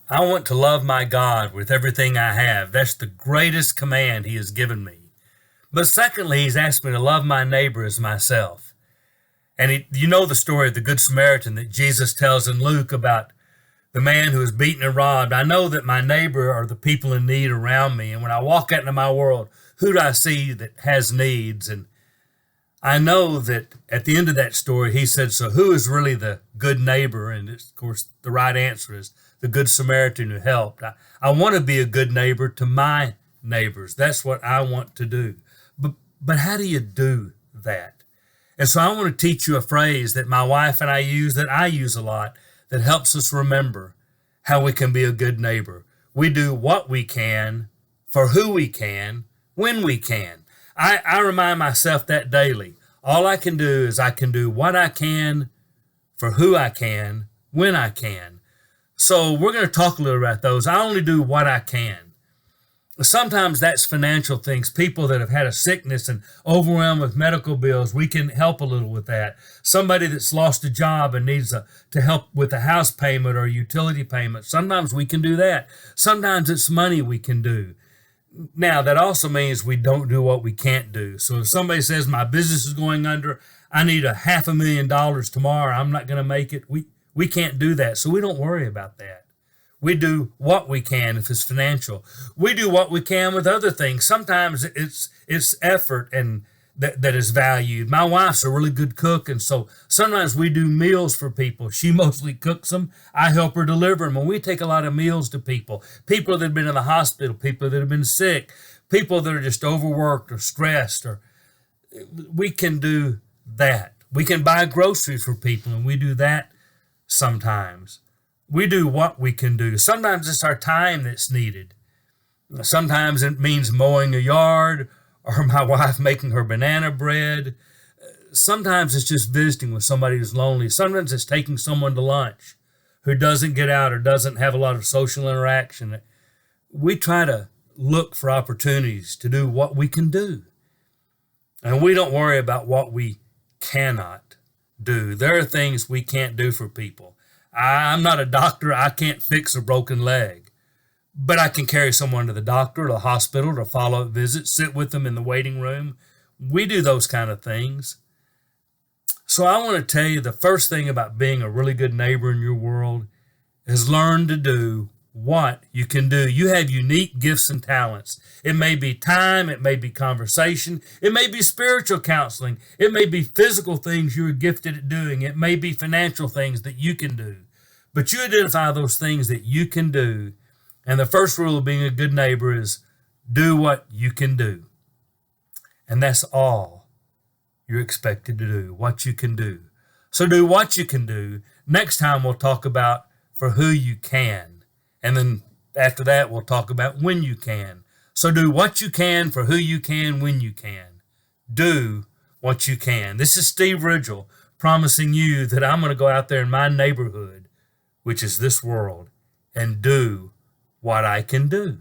I want to love my God with everything I have. That's the greatest command he has given me. But secondly, he's asked me to love my neighbor as myself. And you know the story of the Good Samaritan that Jesus tells in Luke about the man who is beaten and robbed. I know that my neighbor are the people in need around me. And when I walk out into my world, who do I see that has needs? And I know that at the end of that story, he said, so who is really the good neighbor? And of course, the right answer is the Good Samaritan who helped. I want to be a good neighbor to my neighbors. That's what I want to do. But how do you do that? And so I want to teach you a phrase that my wife and I use, that I use a lot, that helps us remember how we can be a good neighbor. We do what we can, for who we can, when we can. I remind myself that daily. All I can do is I can do what I can, for who I can, when I can. So we're going to talk a little about those. I only do what I can. Sometimes that's financial things. People that have had a sickness and overwhelmed with medical bills, we can help a little with that. Somebody that's lost a job and needs to help with a house payment or utility payment, sometimes we can do that. Sometimes it's money we can do. Now, that also means we don't do what we can't do. So if somebody says my business is going under, I need $500,000 tomorrow, I'm not going to make it, we can't do that. So we don't worry about that. We do what we can if it's financial. We do what we can with other things. Sometimes it's effort and that is valued. My wife's a really good cook, and so sometimes we do meals for people. She mostly cooks them. I help her deliver them, and we take a lot of meals to people. People that have been in the hospital, people that have been sick, people that are just overworked or stressed, or we can do that. We can buy groceries for people, and we do that sometimes. We do what we can do. Sometimes it's our time that's needed. Sometimes it means mowing a yard or my wife making her banana bread. Sometimes it's just visiting with somebody who's lonely. Sometimes it's taking someone to lunch who doesn't get out or doesn't have a lot of social interaction. We try to look for opportunities to do what we can do. And we don't worry about what we cannot do. There are things we can't do for people. I'm not a doctor. I can't fix a broken leg. But I can carry someone to the doctor or the hospital to follow-up visit, sit with them in the waiting room. We do those kind of things. So I want to tell you the first thing about being a really good neighbor in your world is learn to do what you can do. You have unique gifts and talents. It may be time, it may be conversation, it may be spiritual counseling, it may be physical things you're gifted at doing, it may be financial things that you can do. But you identify those things that you can do. And the first rule of being a good neighbor is do what you can do. And that's all you're expected to do, what you can do. So do what you can do. Next time we'll talk about for who you can. And then after that we'll talk about when you can. So do what you can for who you can, when you can. Do what you can. This is Steve Ridgell promising you that I'm going to go out there in my neighborhood, which is this world, and do what I can do.